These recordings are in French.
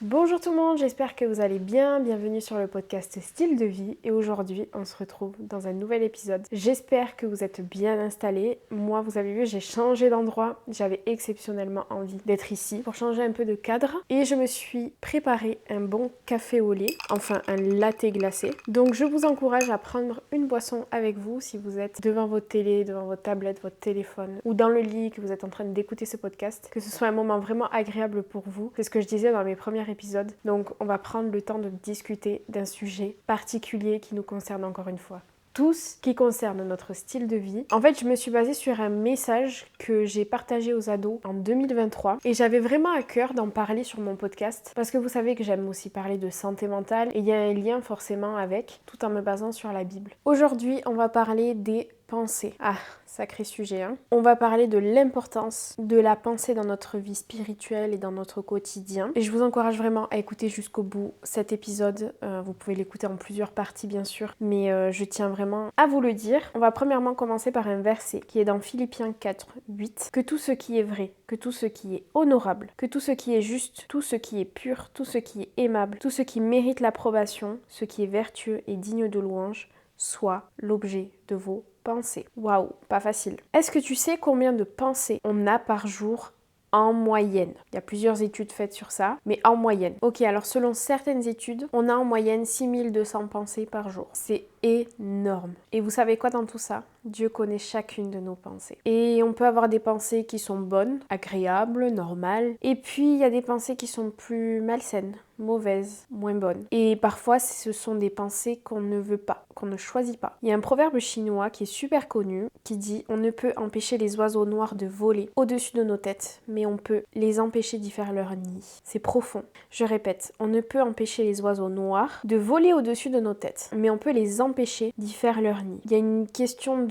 Bonjour tout le monde, j'espère que vous allez bien. Bienvenue sur le podcast Style de vie et aujourd'hui on se retrouve dans un nouvel épisode. J'espère que vous êtes bien installés. Moi vous avez vu j'ai changé d'endroit, j'avais exceptionnellement envie d'être ici pour changer un peu de cadre et je me suis préparé un bon café au lait, enfin un latte glacé. Donc je vous encourage à prendre une boisson avec vous si vous êtes devant votre télé, devant votre tablette, votre téléphone ou dans le lit que vous êtes en train d'écouter ce podcast, que ce soit un moment vraiment agréable pour vous. C'est ce que je disais dans mes premiers épisode. Donc on va prendre le temps de discuter d'un sujet particulier qui nous concerne encore une fois. Tout ce qui concerne notre style de vie. En fait, je me suis basée sur un message que j'ai partagé aux ados en 2023 et j'avais vraiment à cœur d'en parler sur mon podcast parce que vous savez que j'aime aussi parler de santé mentale et il y a un lien forcément avec, tout en me basant sur la Bible. Aujourd'hui, on va parler des pensée. Ah, sacré sujet, hein. On va parler de l'importance de la pensée dans notre vie spirituelle et dans notre quotidien. Et je vous encourage vraiment à écouter jusqu'au bout cet épisode. Vous pouvez l'écouter en plusieurs parties, bien sûr, mais je tiens vraiment à vous le dire. On va premièrement commencer par un verset qui est dans Philippiens 4, 8. Que tout ce qui est vrai, que tout ce qui est honorable, que tout ce qui est juste, tout ce qui est pur, tout ce qui est aimable, tout ce qui mérite l'approbation, ce qui est vertueux et digne de louange, soit l'objet de vos pensées. Waouh, pas facile. Est-ce que tu sais combien de pensées on a par jour en moyenne? Il y a plusieurs études faites sur ça, mais en moyenne. Ok, alors selon certaines études, on a en moyenne 6200 pensées par jour. C'est énorme. Et vous savez quoi dans tout ça? Dieu connaît chacune de nos pensées. Et on peut avoir des pensées qui sont bonnes, agréables, normales. Et puis, il y a des pensées qui sont plus malsaines, mauvaises, moins bonnes. Et parfois, ce sont des pensées qu'on ne veut pas, qu'on ne choisit pas. Il y a un proverbe chinois qui est super connu, qui dit « On ne peut empêcher les oiseaux noirs de voler au-dessus de nos têtes, mais on peut les empêcher d'y faire leur nid. » C'est profond. Je répète, on ne peut empêcher les oiseaux noirs de voler au-dessus de nos têtes, mais on peut les empêcher d'y faire leur nid. Il y a une question de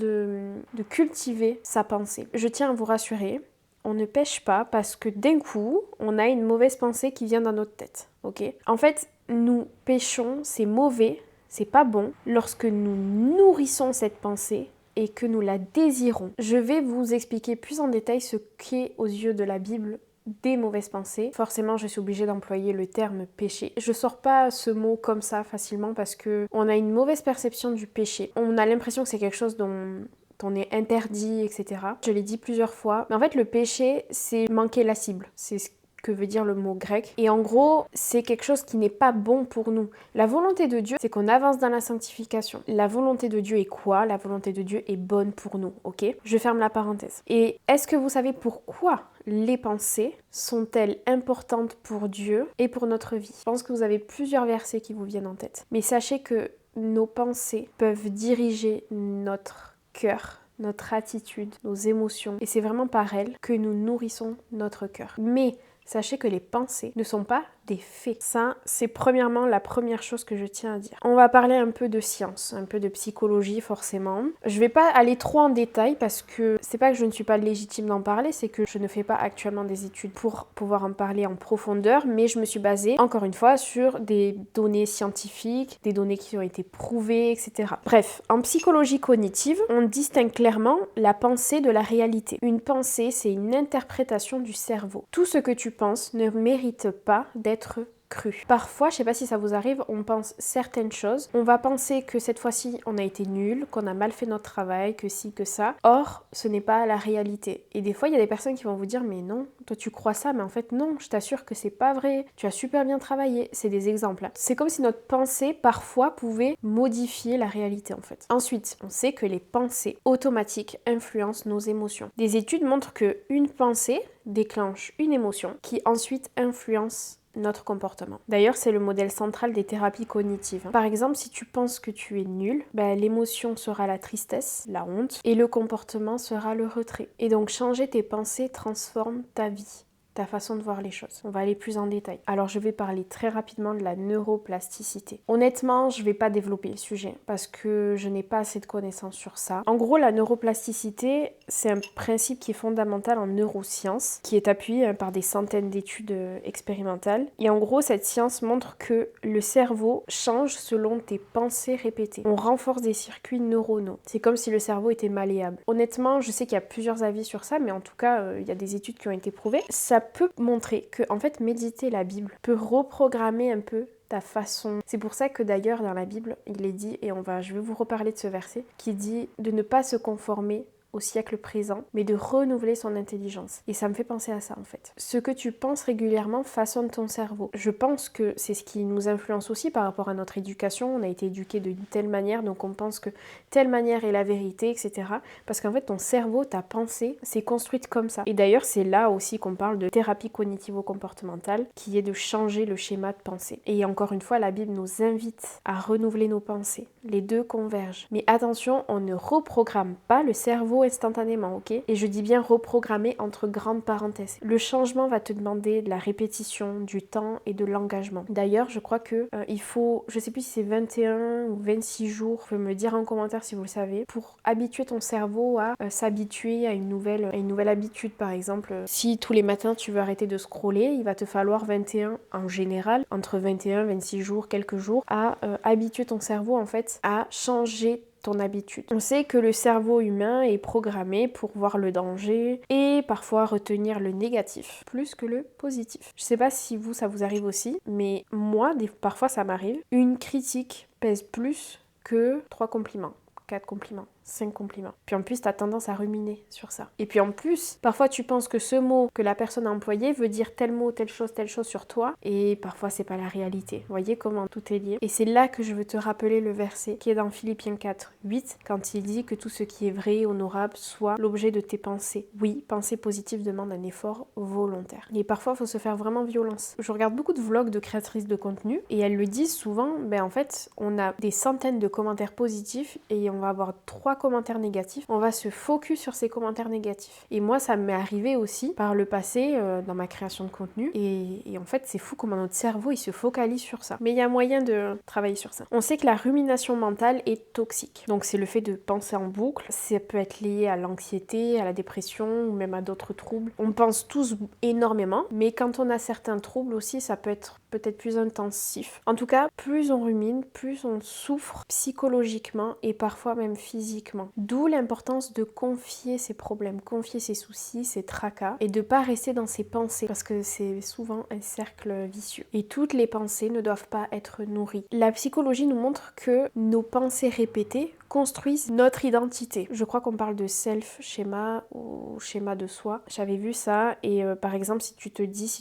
cultiver sa pensée. Je tiens à vous rassurer, on ne pêche pas parce que d'un coup, on a une mauvaise pensée qui vient dans notre tête. Ok ? En fait, nous pêchons, c'est mauvais, c'est pas bon, lorsque nous nourrissons cette pensée et que nous la désirons. Je vais vous expliquer plus en détail ce qu'est aux yeux de la Bible des mauvaises pensées. Forcément, je suis obligée d'employer le terme péché. Je sors pas ce mot comme ça facilement parce que on a une mauvaise perception du péché. On a l'impression que c'est quelque chose dont on est interdit, etc. Je l'ai dit plusieurs fois. Mais en fait, le péché, c'est manquer la cible. C'est ce que veut dire le mot grec. Et en gros, c'est quelque chose qui n'est pas bon pour nous. La volonté de Dieu, c'est qu'on avance dans la sanctification. La volonté de Dieu est quoi? La volonté de Dieu est bonne pour nous, ok? Je ferme la parenthèse. Et est-ce que vous savez pourquoi les pensées sont-elles importantes pour Dieu et pour notre vie? Je pense que vous avez plusieurs versets qui vous viennent en tête. Mais sachez que nos pensées peuvent diriger notre cœur, notre attitude, nos émotions. Et c'est vraiment par elles que nous nourrissons notre cœur. Mais sachez que les pensées ne sont pas des faits. Ça, c'est premièrement la première chose que je tiens à dire. On va parler un peu de science, un peu de psychologie forcément. Je vais pas aller trop en détail parce que c'est pas que je ne suis pas légitime d'en parler, c'est que je ne fais pas actuellement des études pour pouvoir en parler en profondeur, mais je me suis basée, encore une fois, sur des données scientifiques, des données qui ont été prouvées, etc. Bref, en psychologie cognitive, on distingue clairement la pensée de la réalité. Une pensée, c'est une interprétation du cerveau. Tout ce que tu penses ne mérite pas d'être cru. Parfois, je sais pas si ça vous arrive, on pense certaines choses. On va penser que cette fois-ci, on a été nul, qu'on a mal fait notre travail, que ci, que ça. Or, ce n'est pas la réalité. Et des fois, il y a des personnes qui vont vous dire « Mais non, toi tu crois ça, mais en fait non, je t'assure que c'est pas vrai. Tu as super bien travaillé. » C'est des exemples. C'est comme si notre pensée, parfois, pouvait modifier la réalité, en fait. Ensuite, on sait que les pensées automatiques influencent nos émotions. Des études montrent qu'une pensée déclenche une émotion qui ensuite influence notre comportement. D'ailleurs, c'est le modèle central des thérapies cognitives. Par exemple, si tu penses que tu es nul, l'émotion sera la tristesse, la honte, et le comportement sera le retrait. Et donc, changer tes pensées transforme ta vie, ta façon de voir les choses. On va aller plus en détail. Alors, je vais parler très rapidement de la neuroplasticité. Honnêtement, je ne vais pas développer le sujet parce que je n'ai pas assez de connaissances sur ça. En gros, la neuroplasticité, c'est un principe qui est fondamental en neurosciences, qui est appuyé par des centaines d'études expérimentales. Et en gros, cette science montre que le cerveau change selon tes pensées répétées. On renforce des circuits neuronaux. C'est comme si le cerveau était malléable. Honnêtement, je sais qu'il y a plusieurs avis sur ça, mais en tout cas, il y a des études qui ont été prouvées. Ça ça peut montrer que en fait méditer la Bible peut reprogrammer un peu ta façon. C'est pour ça que d'ailleurs dans la Bible, il est dit, et je vais vous reparler de ce verset, qui dit de ne pas se conformer au siècle présent, mais de renouveler son intelligence. Et ça me fait penser à ça en fait. Ce que tu penses régulièrement façonne ton cerveau. Je pense que c'est ce qui nous influence aussi par rapport à notre éducation. On a été éduqué d'une telle manière, donc on pense que telle manière est la vérité, etc. Parce qu'en fait, ton cerveau, ta pensée, c'est construite comme ça. Et d'ailleurs, c'est là aussi qu'on parle de thérapie cognitivo-comportementale, qui est de changer le schéma de pensée. Et encore une fois, la Bible nous invite à renouveler nos pensées. Les deux convergent. Mais attention, on ne reprogramme pas le cerveau instantanément, ok? Et je dis bien reprogrammer entre grandes parenthèses. Le changement va te demander de la répétition, du temps et de l'engagement. D'ailleurs, je crois que il faut, je sais plus si c'est 21 ou 26 jours, vous pouvez me dire en commentaire si vous le savez, pour habituer ton cerveau à s'habituer à une nouvelle habitude. Par exemple, si tous les matins tu veux arrêter de scroller, il va te falloir 21 en général, entre 21, 26 jours, quelques jours, à habituer ton cerveau en fait à changer ton habitude. On sait que le cerveau humain est programmé pour voir le danger et parfois retenir le négatif plus que le positif. Je sais pas si ça vous arrive aussi, mais moi, parfois ça m'arrive. Une critique pèse plus que 3 compliments, 4 compliments, 5 compliments. Puis en plus, tu as tendance à ruminer sur ça. Et puis en plus, parfois tu penses que ce mot que la personne a employé veut dire tel mot, telle chose sur toi. Et parfois, c'est pas la réalité. Vous voyez comment tout est lié. Et c'est là que je veux te rappeler le verset qui est dans Philippiens 4, 8, quand il dit que tout ce qui est vrai, honorable, soit l'objet de tes pensées. Oui, penser positive demande un effort volontaire. Et parfois, il faut se faire vraiment violence. Je regarde beaucoup de vlogs de créatrices de contenu et elles le disent souvent, en fait, on a des centaines de commentaires positifs et on va avoir 3 commentaires négatifs, on va se focus sur ces commentaires négatifs. Et moi, ça m'est arrivé aussi par le passé dans ma création de contenu. Et en fait, c'est fou comment notre cerveau, il se focalise sur ça. Mais il y a moyen de travailler sur ça. On sait que la rumination mentale est toxique. Donc, c'est le fait de penser en boucle. Ça peut être lié à l'anxiété, à la dépression ou même à d'autres troubles. On pense tous énormément, mais quand on a certains troubles aussi, ça peut être peut-être plus intensif. En tout cas, plus on rumine, plus on souffre psychologiquement et parfois même physiquement. D'où l'importance de confier ses problèmes, confier ses soucis, ses tracas et de pas rester dans ses pensées parce que c'est souvent un cercle vicieux. Et toutes les pensées ne doivent pas être nourries. La psychologie nous montre que nos pensées répétées construisent notre identité. Je crois qu'on parle de self-schéma ou schéma de soi. J'avais vu ça et par exemple si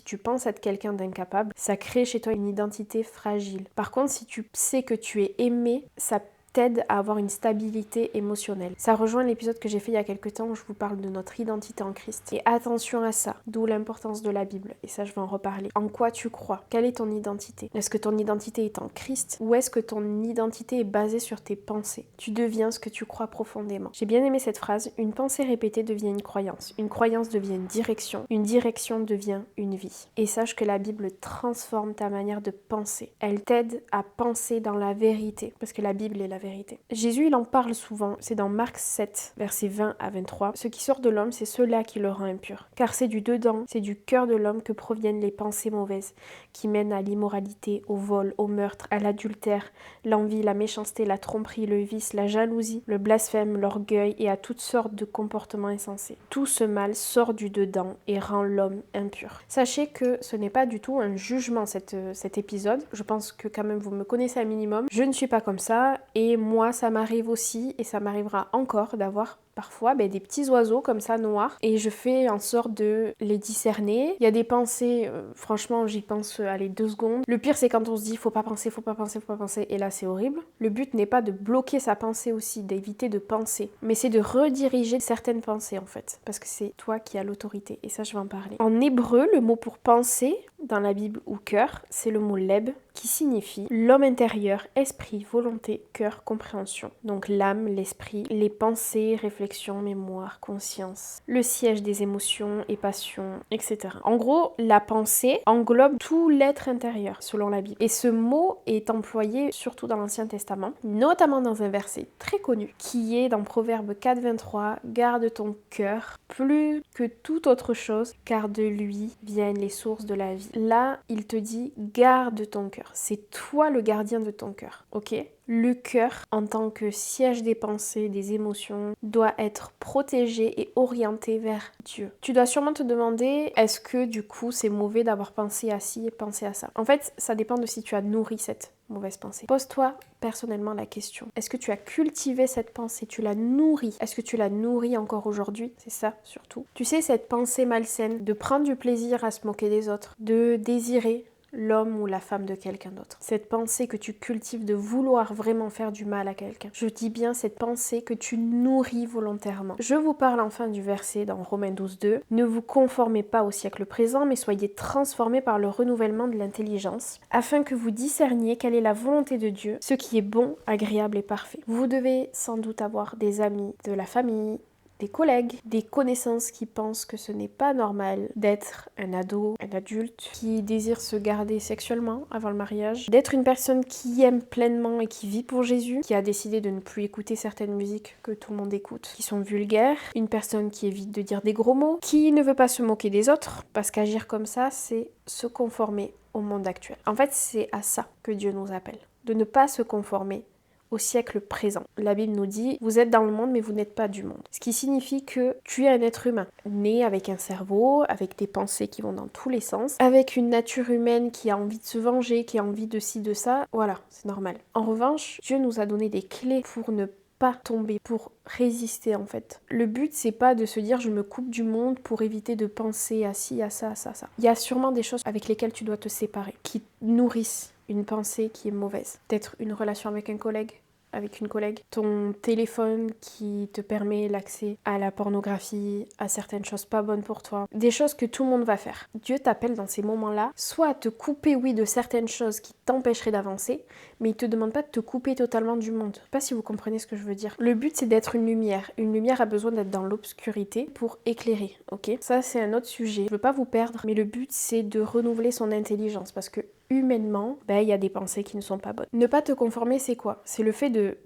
tu penses être quelqu'un d'incapable, ça crée chez toi une identité fragile. Par contre, si tu sais que tu es aimé, ça t'aide à avoir une stabilité émotionnelle. Ça rejoint l'épisode que j'ai fait il y a quelques temps où je vous parle de notre identité en Christ. Et attention à ça, d'où l'importance de la Bible. Et ça, je vais en reparler. En quoi tu crois? Quelle est ton identité? Est-ce que ton identité est en Christ ou est-ce que ton identité est basée sur tes pensées? Tu deviens ce que tu crois profondément. J'ai bien aimé cette phrase. Une pensée répétée devient une croyance. Une croyance devient une direction. Une direction devient une vie. Et sache que la Bible transforme ta manière de penser. Elle t'aide à penser dans la vérité. Parce que la Bible est la vérité. Jésus, il en parle souvent, c'est dans Marc 7, versets 20 à 23. Ce qui sort de l'homme, c'est cela qui le rend impur. Car c'est du dedans, c'est du cœur de l'homme que proviennent les pensées mauvaises, qui mènent à l'immoralité, au vol, au meurtre, à l'adultère, l'envie, la méchanceté, la tromperie, le vice, la jalousie, le blasphème, l'orgueil et à toutes sortes de comportements insensés. Tout ce mal sort du dedans et rend l'homme impur. Sachez que ce n'est pas du tout un jugement cet épisode. Je pense que quand même vous me connaissez un minimum. Je ne suis pas comme ça et moi ça m'arrive aussi et ça m'arrivera encore d'avoir parfois des petits oiseaux comme ça noirs et je fais en sorte de les discerner. Il y a des pensées, franchement j'y pense 2 secondes. Le pire c'est quand on se dit faut pas penser et là c'est horrible. Le but n'est pas de bloquer sa pensée aussi, d'éviter de penser, mais c'est de rediriger certaines pensées en fait, parce que c'est toi qui as l'autorité et ça je vais en parler. En hébreu, le mot pour penser dans la Bible ou cœur, c'est le mot leb qui signifie l'homme intérieur, esprit, volonté, cœur, compréhension. Donc l'âme, l'esprit, les pensées, réflexions, mémoire, conscience, le siège des émotions et passions, etc. En gros, la pensée englobe tout l'être intérieur selon la Bible. Et ce mot est employé surtout dans l'Ancien Testament, notamment dans un verset très connu qui est dans Proverbe 4, 23, « Garde ton cœur plus que toute autre chose, car de lui viennent les sources de la vie. » Là, il te dit « Garde ton cœur ». C'est toi le gardien de ton cœur, ok ? Le cœur, en tant que siège des pensées, des émotions, doit être protégé et orienté vers Dieu. Tu dois sûrement te demander, est-ce que du coup c'est mauvais d'avoir pensé à ci et pensé à ça? En fait, ça dépend de si tu as nourri cette mauvaise pensée. Pose-toi personnellement la question. Est-ce que tu as cultivé cette pensée? Tu l'as nourrie? Est-ce que tu la nourris encore aujourd'hui? C'est ça surtout. Tu sais, cette pensée malsaine de prendre du plaisir à se moquer des autres, de désirer l'homme ou la femme de quelqu'un d'autre. Cette pensée que tu cultives de vouloir vraiment faire du mal à quelqu'un. Je dis bien cette pensée que tu nourris volontairement. Je vous parle enfin du verset dans Romains 12:2. Ne vous conformez pas au siècle présent, mais soyez transformés par le renouvellement de l'intelligence, afin que vous discerniez quelle est la volonté de Dieu, ce qui est bon, agréable et parfait. Vous devez sans doute avoir des amis, de la famille, des collègues, des connaissances qui pensent que ce n'est pas normal d'être un ado, un adulte, qui désire se garder sexuellement avant le mariage, d'être une personne qui aime pleinement et qui vit pour Jésus, qui a décidé de ne plus écouter certaines musiques que tout le monde écoute, qui sont vulgaires, une personne qui évite de dire des gros mots, qui ne veut pas se moquer des autres, parce qu'agir comme ça, c'est se conformer au monde actuel. En fait, c'est à ça que Dieu nous appelle, de ne pas se conformer au siècle présent. La Bible nous dit, vous êtes dans le monde mais vous n'êtes pas du monde. Ce qui signifie que tu es un être humain, né avec un cerveau, avec des pensées qui vont dans tous les sens, avec une nature humaine qui a envie de se venger, qui a envie de ci, de ça. Voilà, c'est normal. En revanche, Dieu nous a donné des clés pour ne pas tomber, pour résister en fait. Le but c'est pas de se dire je me coupe du monde pour éviter de penser à ci, à ça, à ça, ça. Il y a sûrement des choses avec lesquelles tu dois te séparer, qui nourrissent une pensée qui est mauvaise. Peut-être une relation avec un collègue, avec une collègue, ton téléphone qui te permet l'accès à la pornographie, à certaines choses pas bonnes pour toi, des choses que tout le monde va faire. Dieu t'appelle dans ces moments-là, soit à te couper, oui, de certaines choses qui t'empêcheraient d'avancer, mais il te demande pas de te couper totalement du monde. Je sais pas si vous comprenez ce que je veux dire. Le but c'est d'être une lumière. Une lumière a besoin d'être dans l'obscurité pour éclairer, ok? Ça c'est un autre sujet. Je veux pas vous perdre, mais le but c'est de renouveler son intelligence parce que humainement, il y a des pensées qui ne sont pas bonnes. Ne pas te conformer, c'est quoi? C'est le fait de,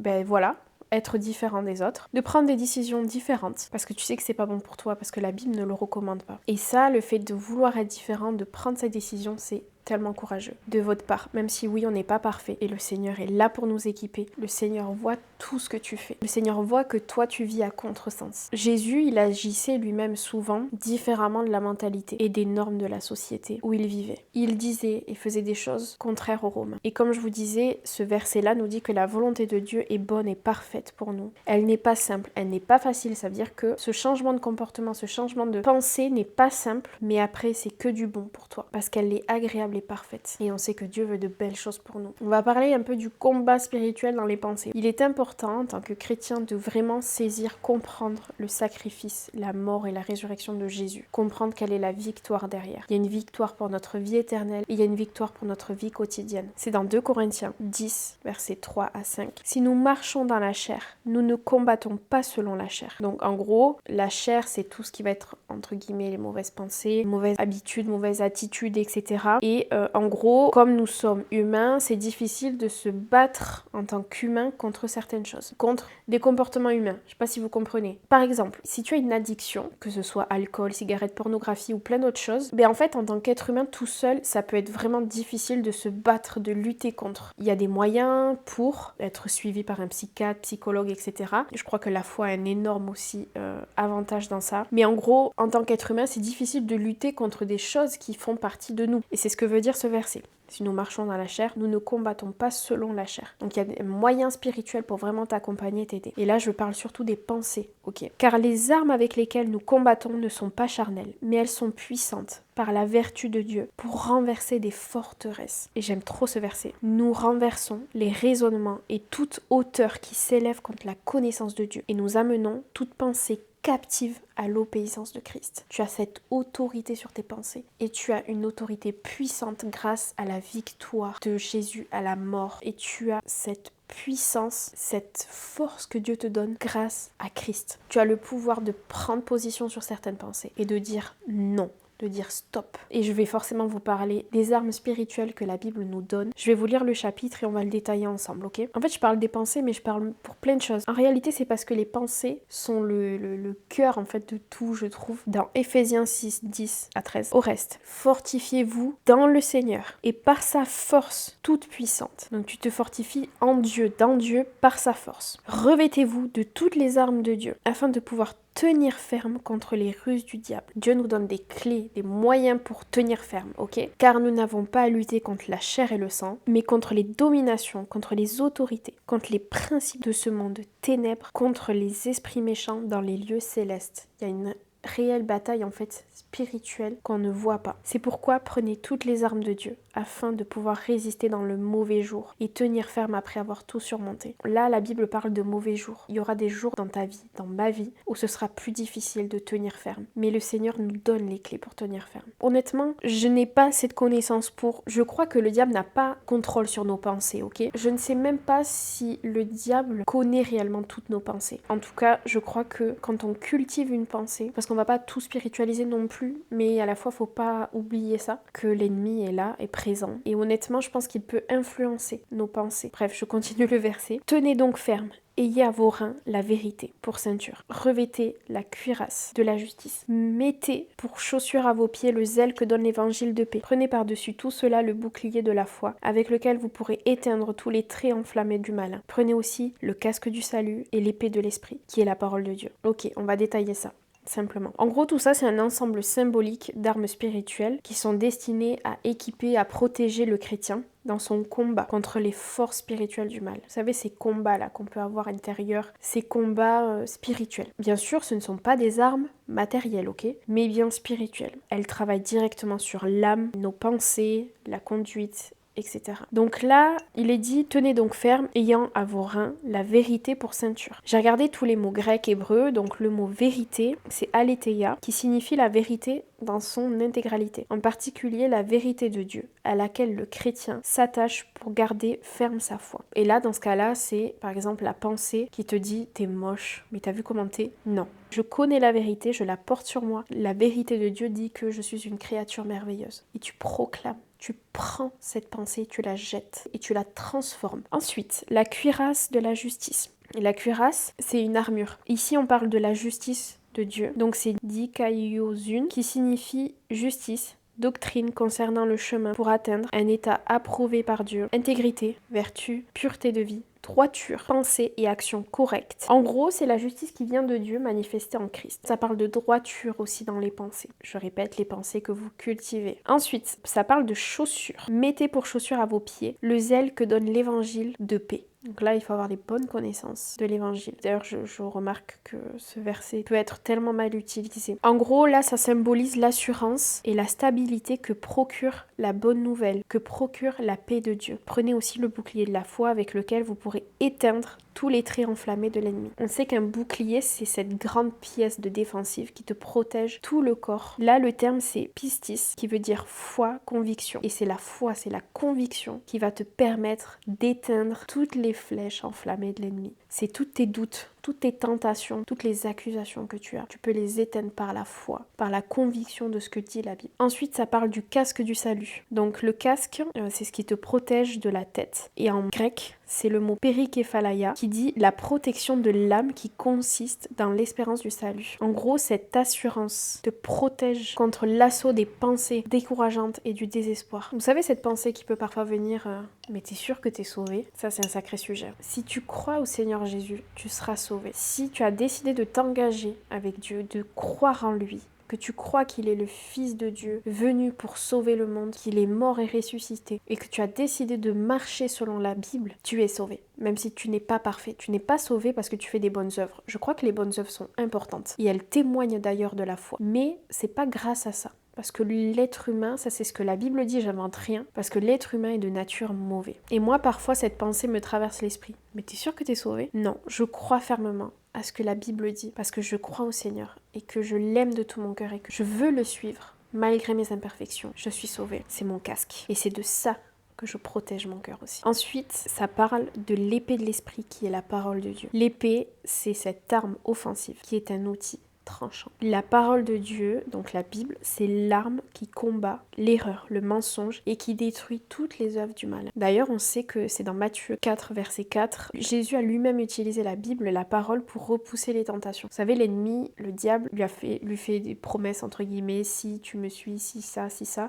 être différent des autres, de prendre des décisions différentes, parce que tu sais que c'est pas bon pour toi, parce que la Bible ne le recommande pas. Et ça, le fait de vouloir être différent, de prendre cette décision, c'est tellement courageux de votre part, même si oui, on n'est pas parfait. Et le Seigneur est là pour nous équiper. Le Seigneur voit tout ce que tu fais. Le Seigneur voit que toi, tu vis à contresens. Jésus, il agissait lui-même souvent différemment de la mentalité et des normes de la société où il vivait. Il disait et faisait des choses contraires aux Romains. Et comme je vous disais, ce verset-là nous dit que la volonté de Dieu est bonne et parfaite pour nous. Elle n'est pas simple, elle n'est pas facile. Ça veut dire que ce changement de comportement, ce changement de pensée n'est pas simple, mais après, c'est que du bon pour toi. Parce qu'elle est agréable et parfaite. Et on sait que Dieu veut de belles choses pour nous. On va parler un peu du combat spirituel dans les pensées. Il est important en tant que chrétien de vraiment saisir, comprendre le sacrifice, la mort et la résurrection de Jésus. Comprendre quelle est la victoire derrière. Il y a une victoire pour notre vie éternelle et il y a une victoire pour notre vie quotidienne. C'est dans 2 Corinthiens 10, versets 3 à 5. Si nous marchons dans la chair, nous ne combattons pas selon la chair. Donc en gros, la chair c'est tout ce qui va être entre guillemets les mauvaises pensées, mauvaises habitudes, mauvaises attitudes, etc. Et en gros, comme nous sommes humains, c'est difficile de se battre en tant qu'humain contre certaines choses, contre des comportements humains. Je sais pas si vous comprenez. Par exemple, si tu as une addiction, que ce soit alcool, cigarette, pornographie ou plein d'autres choses, en fait, en tant qu'être humain tout seul, ça peut être vraiment difficile de se battre, de lutter contre. Il y a des moyens pour être suivi par un psychiatre, psychologue, etc. Je crois que la foi a un énorme aussi avantage dans ça. Mais en gros, en tant qu'être humain, c'est difficile de lutter contre des choses qui font partie de nous. Et c'est ce que veut dire ce verset. Si nous marchons dans la chair, nous ne combattons pas selon la chair. Donc il y a des moyens spirituels pour vraiment t'accompagner, t'aider. Et là, je parle surtout des pensées, ok? Car les armes avec lesquelles nous combattons ne sont pas charnelles, mais elles sont puissantes par la vertu de Dieu pour renverser des forteresses. Et j'aime trop ce verset. Nous renversons les raisonnements et toute hauteur qui s'élève contre la connaissance de Dieu. Et nous amenons toute pensée captive à l'obéissance de Christ. Tu as cette autorité sur tes pensées et tu as une autorité puissante grâce à la victoire de Jésus à la mort. Et tu as cette puissance, cette force que Dieu te donne grâce à Christ. Tu as le pouvoir de prendre position sur certaines pensées et de dire non. de dire stop. Et je vais forcément vous parler des armes spirituelles que la Bible nous donne. Je vais vous lire le chapitre et on va le détailler ensemble, ok? En fait, je parle des pensées, mais je parle pour plein de choses. En réalité, c'est parce que les pensées sont le cœur, en fait, de tout, je trouve. Dans Éphésiens 6, 10 à 13. Au reste, fortifiez-vous dans le Seigneur et par sa force toute puissante. Donc, tu te fortifies en Dieu, dans Dieu, par sa force. Revêtez-vous de toutes les armes de Dieu afin de pouvoir tenir ferme contre les ruses du diable. Dieu nous donne des clés, des moyens pour tenir ferme, ok? Car nous n'avons pas à lutter contre la chair et le sang, mais contre les dominations, contre les autorités, contre les principes de ce monde ténèbres, contre les esprits méchants dans les lieux célestes. Il y a une réelle bataille en fait spirituelle qu'on ne voit pas. C'est pourquoi prenez toutes les armes de Dieu afin de pouvoir résister dans le mauvais jour et tenir ferme après avoir tout surmonté. Là, la Bible parle de mauvais jours. Il y aura des jours dans ta vie, dans ma vie, où ce sera plus difficile de tenir ferme. Mais le Seigneur nous donne les clés pour tenir ferme. Honnêtement, je n'ai pas cette connaissance pour... Je crois que le diable n'a pas contrôle sur nos pensées, ok? Je ne sais même pas si le diable connaît réellement toutes nos pensées. En tout cas, je crois que quand on cultive une pensée, parce qu'on va pas tout spiritualiser non plus, mais à la fois, faut pas oublier ça, que l'ennemi est là, est présent. Et honnêtement, je pense qu'il peut influencer nos pensées. Bref, je continue le verset. Tenez donc ferme. Ayez à vos reins la vérité pour ceinture. Revêtez la cuirasse de la justice. Mettez pour chaussure à vos pieds le zèle que donne l'évangile de paix. Prenez par-dessus tout cela le bouclier de la foi, avec lequel vous pourrez éteindre tous les traits enflammés du malin. Prenez aussi le casque du salut et l'épée de l'esprit, qui est la parole de Dieu. Ok, on va détailler ça. Simplement. En gros, tout ça, c'est un ensemble symbolique d'armes spirituelles qui sont destinées à équiper, à protéger le chrétien dans son combat contre les forces spirituelles du mal. Vous savez, ces combats-là qu'on peut avoir intérieurs, ces combats spirituels. Bien sûr, ce ne sont pas des armes matérielles, ok? Mais bien spirituelles. Elles travaillent directement sur l'âme, nos pensées, la conduite, etc. Donc là, il est dit, tenez donc ferme, ayant à vos reins la vérité pour ceinture. J'ai regardé tous les mots grecs, hébreux, donc le mot vérité, c'est aletheia, qui signifie la vérité dans son intégralité. En particulier, la vérité de Dieu, à laquelle le chrétien s'attache pour garder ferme sa foi. Et là, dans ce cas-là, c'est par exemple la pensée qui te dit, t'es moche, mais t'as vu comment t'es? Non. Je connais la vérité, je la porte sur moi. La vérité de Dieu dit que je suis une créature merveilleuse. Et tu proclames. Tu prends cette pensée, tu la jettes et tu la transformes. Ensuite, la cuirasse de la justice. Et la cuirasse, c'est une armure. Ici, on parle de la justice de Dieu. Donc c'est dikaiosun qui signifie justice, doctrine concernant le chemin pour atteindre un état approuvé par Dieu, intégrité, vertu, pureté de vie, droiture, pensée et action correcte. En gros, c'est la justice qui vient de Dieu manifestée en Christ. Ça parle de droiture aussi dans les pensées. Je répète, les pensées que vous cultivez. Ensuite, ça parle de chaussures. Mettez pour chaussures à vos pieds le zèle que donne l'évangile de paix. Donc là, il faut avoir les bonnes connaissances de l'évangile. D'ailleurs, je remarque que ce verset peut être tellement mal utilisé. En gros, là, ça symbolise l'assurance et la stabilité que procure la bonne nouvelle, que procure la paix de Dieu. Prenez aussi le bouclier de la foi avec lequel vous pourrez éteindre tous les traits enflammés de l'ennemi. On sait qu'un bouclier, c'est cette grande pièce de défensive qui te protège tout le corps. Là, le terme, c'est pistis, qui veut dire foi, conviction. Et c'est la foi, c'est la conviction qui va te permettre d'éteindre toutes les flèches enflammées de l'ennemi. C'est tous tes doutes, toutes tes tentations, toutes les accusations que tu as. Tu peux les éteindre par la foi, par la conviction de ce que dit la Bible. Ensuite, ça parle du casque du salut. Donc le casque, c'est ce qui te protège de la tête. Et en grec, c'est le mot periképhalaya qui dit la protection de l'âme qui consiste dans l'espérance du salut. En gros, cette assurance te protège contre l'assaut des pensées décourageantes et du désespoir. Vous savez, cette pensée qui peut parfois venir mais t'es sûr que t'es sauvé? Ça, c'est un sacré sujet. Si tu crois au Seigneur Jésus, tu seras sauvé. Si tu as décidé de t'engager avec Dieu, de croire en lui, que tu crois qu'il est le Fils de Dieu, venu pour sauver le monde, qu'il est mort et ressuscité, et que tu as décidé de marcher selon la Bible, tu es sauvé. Même si tu n'es pas parfait. Tu n'es pas sauvé parce que tu fais des bonnes œuvres. Je crois que les bonnes œuvres sont importantes. Et elles témoignent d'ailleurs de la foi. Mais c'est pas grâce à ça. Parce que l'être humain, ça c'est ce que la Bible dit, j'invente rien, parce que l'être humain est de nature mauvais. Et moi, parfois, cette pensée me traverse l'esprit. Mais t'es sûr que t'es sauvé? Non, je crois fermement à ce que la Bible dit, parce que je crois au Seigneur, et que je l'aime de tout mon cœur, et que je veux le suivre, malgré mes imperfections. Je suis sauvée, c'est mon casque. Et c'est de ça que je protège mon cœur aussi. Ensuite, ça parle de l'épée de l'esprit, qui est la parole de Dieu. L'épée, c'est cette arme offensive, qui est un outil tranchant. La parole de Dieu, donc la Bible, c'est l'arme qui combat l'erreur, le mensonge et qui détruit toutes les œuvres du mal. D'ailleurs, on sait que c'est dans Matthieu 4, verset 4, Jésus a lui-même utilisé la Bible, la parole, pour repousser les tentations. Vous savez, l'ennemi, le diable, lui fait des promesses, entre guillemets, si tu me suis, si ça,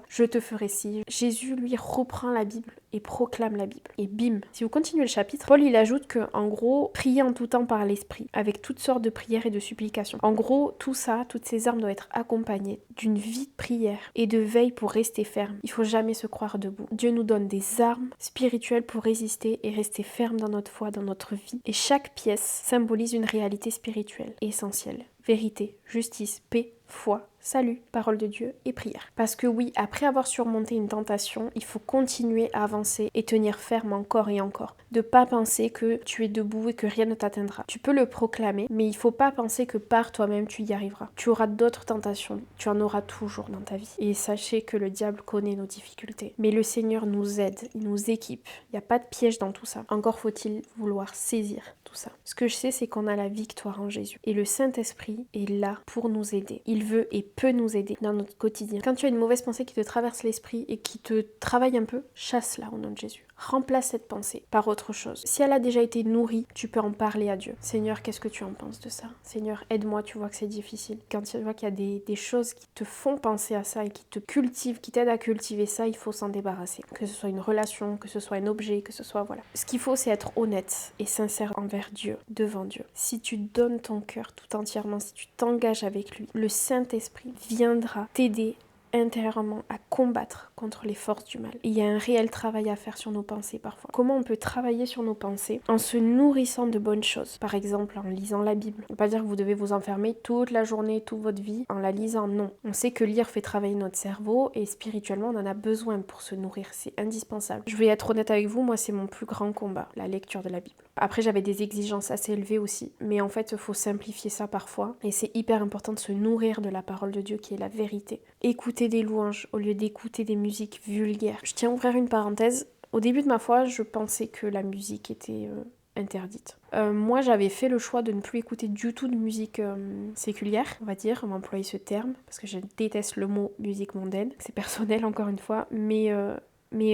je te ferai ci. Jésus, lui, reprend la Bible et proclame la Bible. Et bim. Si vous continuez le chapitre, Paul, il ajoute que, en gros, priez en tout temps par l'esprit, avec toutes sortes de prières et de supplications. En gros, tout ça, toutes ces armes doivent être accompagnées d'une vie de prière et de veille pour rester ferme. Il faut jamais se croire debout. Dieu nous donne des armes spirituelles pour résister et rester ferme dans notre foi, dans notre vie. Et chaque pièce symbolise une réalité spirituelle essentielle. Vérité, justice, paix, foi, salut, parole de Dieu et prière. Parce que oui, après avoir surmonté une tentation, il faut continuer à avancer et tenir ferme encore et encore. De pas penser que tu es debout et que rien ne t'atteindra. Tu peux le proclamer, mais il faut pas penser que par toi-même tu y arriveras. Tu auras d'autres tentations, tu en auras toujours dans ta vie. Et sachez que le diable connaît nos difficultés. Mais le Seigneur nous aide, il nous équipe. Il n'y a pas de piège dans tout ça. Encore faut-il vouloir saisir tout ça. Ce que je sais, c'est qu'on a la victoire en Jésus. Et le Saint-Esprit est là pour nous aider. Il veut et peut nous aider dans notre quotidien. Quand tu as une mauvaise pensée qui te traverse l'esprit et qui te travaille un peu, chasse-la au nom de Jésus. Remplace cette pensée par autre chose. Si elle a déjà été nourrie, tu peux en parler à Dieu. Seigneur, qu'est-ce que tu en penses de ça? Seigneur, aide-moi, tu vois que c'est difficile. Quand tu vois qu'il y a des choses qui te font penser à ça et qui te cultivent, qui t'aident à cultiver ça, il faut s'en débarrasser. Que ce soit une relation, que ce soit un objet, que ce soit, voilà. Ce qu'il faut, c'est être honnête et sincère envers Dieu, devant Dieu. Si tu donnes ton cœur tout entièrement, si tu t'engages avec lui, le Saint-Esprit viendra t'aider intérieurement à combattre contre les forces du mal. Et il y a un réel travail à faire sur nos pensées parfois. Comment on peut travailler sur nos pensées? En se nourrissant de bonnes choses. Par exemple, en lisant la Bible. On ne veut pas dire que vous devez vous enfermer toute la journée, toute votre vie en la lisant, non. On sait que lire fait travailler notre cerveau et spirituellement, on en a besoin pour se nourrir. C'est indispensable. Je vais être honnête avec vous, moi c'est mon plus grand combat, la lecture de la Bible. Après, j'avais des exigences assez élevées aussi, mais en fait, il faut simplifier ça parfois. Et c'est hyper important de se nourrir de la parole de Dieu qui est la vérité. Écouter des louanges au lieu d'écouter des musiques vulgaires. Je tiens à ouvrir une parenthèse. Au début de ma foi, je pensais que la musique était interdite. Moi, j'avais fait le choix de ne plus écouter du tout de musique séculière, on va dire, on va employer ce terme, parce que je déteste le mot musique mondaine. C'est personnel, encore une fois, mais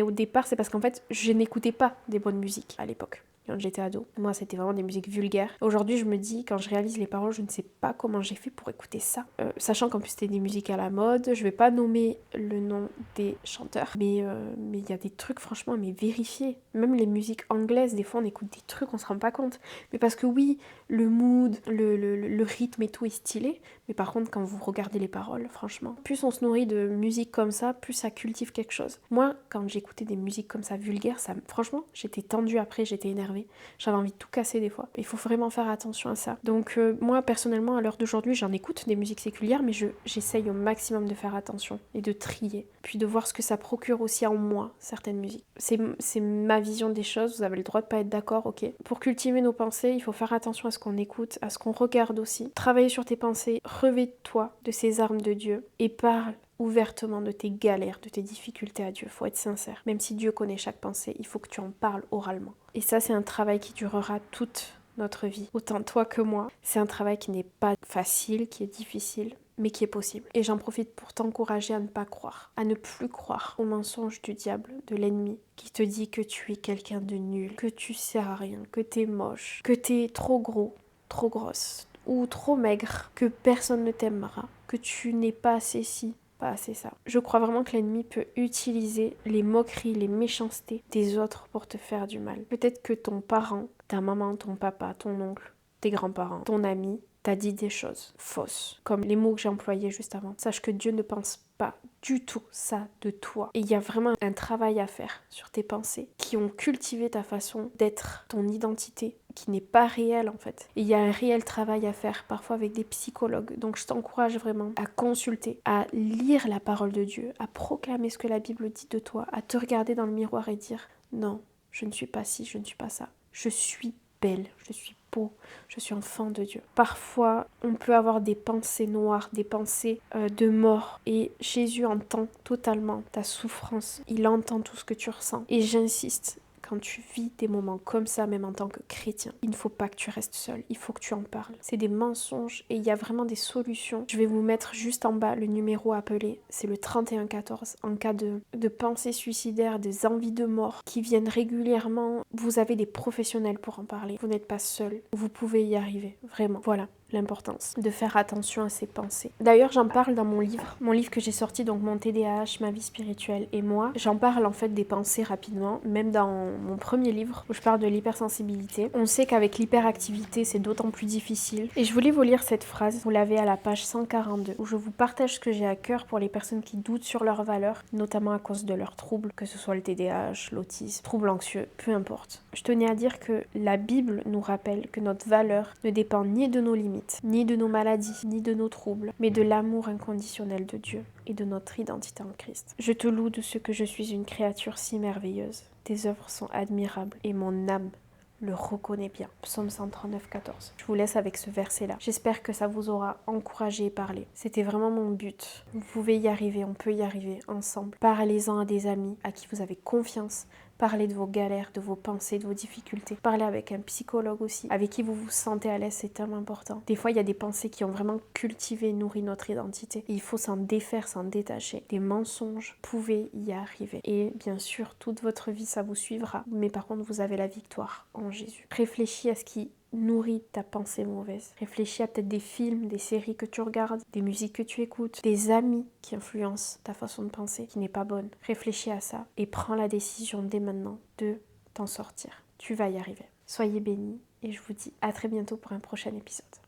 au départ, c'est parce qu'en fait, je n'écoutais pas des bonnes musiques à l'époque. Quand j'étais ado. Moi, c'était vraiment des musiques vulgaires. Aujourd'hui, je me dis, quand je réalise les paroles, je ne sais pas comment j'ai fait pour écouter ça. Sachant qu'en plus, c'était des musiques à la mode. Je vais pas nommer le nom des chanteurs. Mais il y a des trucs, franchement, mais vérifiés. Même les musiques anglaises, des fois, on écoute des trucs, on se rend pas compte. Mais parce que oui, le mood, le rythme et tout est stylé. Mais par contre, quand vous regardez les paroles, franchement, plus on se nourrit de musique comme ça, plus ça cultive quelque chose. Moi, quand j'écoutais des musiques comme ça vulgaires, franchement, j'étais tendue après, j'étais énervée. J'avais envie de tout casser des fois. Il faut vraiment faire attention à ça. Donc moi, personnellement, à l'heure d'aujourd'hui, j'en écoute des musiques séculières, mais j'essaye au maximum de faire attention et de trier. Puis de voir ce que ça procure aussi en moi, certaines musiques. C'est ma vision des choses, vous avez le droit de pas être d'accord, ok. Pour cultiver nos pensées, il faut faire attention à ce qu'on écoute, à ce qu'on regarde aussi. Travailler sur tes pensées, revêt-toi de ces armes de Dieu et parle ouvertement de tes galères, de tes difficultés à Dieu. Faut être sincère. Même si Dieu connaît chaque pensée, il faut que tu en parles oralement. Et ça, c'est un travail qui durera toute notre vie. Autant toi que moi. C'est un travail qui n'est pas facile, qui est difficile, mais qui est possible. Et j'en profite pour t'encourager à ne pas croire, à ne plus croire aux mensonges du diable, de l'ennemi, qui te dit que tu es quelqu'un de nul, que tu sers à rien, que t'es moche, que t'es trop gros, trop grosse, ou trop maigre, que personne ne t'aimera, que tu n'es pas assez ci, pas assez ça. Je crois vraiment que l'ennemi peut utiliser les moqueries, les méchancetés des autres pour te faire du mal. Peut-être que ton parent, ta maman, ton papa, ton oncle, tes grands-parents, ton ami, t'a dit des choses fausses, comme les mots que j'ai employés juste avant. Sache que Dieu ne pense pas du tout ça de toi. Et il y a vraiment un travail à faire sur tes pensées qui ont cultivé ta façon d'être, ton identité, qui n'est pas réelle en fait. Et il y a un réel travail à faire, parfois avec des psychologues. Donc je t'encourage vraiment à consulter, à lire la parole de Dieu, à proclamer ce que la Bible dit de toi, à te regarder dans le miroir et dire « Non, je ne suis pas ci, je ne suis pas ça. Je suis belle, je suis beau, je suis enfant de Dieu. » Parfois, on peut avoir des pensées noires, des pensées de mort. Et Jésus entend totalement ta souffrance. Il entend tout ce que tu ressens. Et j'insiste, quand tu vis des moments comme ça, même en tant que chrétien, il ne faut pas que tu restes seul, il faut que tu en parles. C'est des mensonges et il y a vraiment des solutions. Je vais vous mettre juste en bas le numéro à appeler, c'est le 3114 en cas de pensées suicidaires, des envies de mort qui viennent régulièrement. Vous avez des professionnels pour en parler, vous n'êtes pas seul, vous pouvez y arriver, vraiment. Voilà l'importance de faire attention à ses pensées. D'ailleurs, j'en parle dans mon livre que j'ai sorti, donc mon TDAH, ma vie spirituelle et moi. J'en parle en fait des pensées rapidement, même dans mon premier livre où je parle de l'hypersensibilité. On sait qu'avec l'hyperactivité, c'est d'autant plus difficile. Et je voulais vous lire cette phrase, vous l'avez à la page 142, où je vous partage ce que j'ai à cœur pour les personnes qui doutent sur leurs valeurs, notamment à cause de leurs troubles, que ce soit le TDAH, l'autisme, troubles anxieux, peu importe. Je tenais à dire que la Bible nous rappelle que notre valeur ne dépend ni de nos limites, ni de nos maladies, ni de nos troubles, mais de l'amour inconditionnel de Dieu et de notre identité en Christ. Je te loue de ce que je suis une créature si merveilleuse. Tes œuvres sont admirables et mon âme le reconnaît bien. Psaume 139, 14. Je vous laisse avec ce verset-là. J'espère que ça vous aura encouragé et parlé. C'était vraiment mon but. Vous pouvez y arriver, on peut y arriver ensemble. Parlez-en à des amis à qui vous avez confiance. Parlez de vos galères, de vos pensées, de vos difficultés. Parlez avec un psychologue aussi, avec qui vous vous sentez à l'aise, c'est tellement important. Des fois, il y a des pensées qui ont vraiment cultivé, nourri notre identité. Et il faut s'en défaire, s'en détacher. Des mensonges, vous pouvez y arriver. Et bien sûr, toute votre vie, ça vous suivra. Mais par contre, vous avez la victoire en Jésus. Réfléchis à ce qui nourrit ta pensée mauvaise. Réfléchis à peut-être des films, des séries que tu regardes, des musiques que tu écoutes, des amis qui influencent ta façon de penser qui n'est pas bonne. Réfléchis à ça et prends la décision dès maintenant de t'en sortir. Tu vas y arriver. Soyez bénis et je vous dis à très bientôt pour un prochain épisode.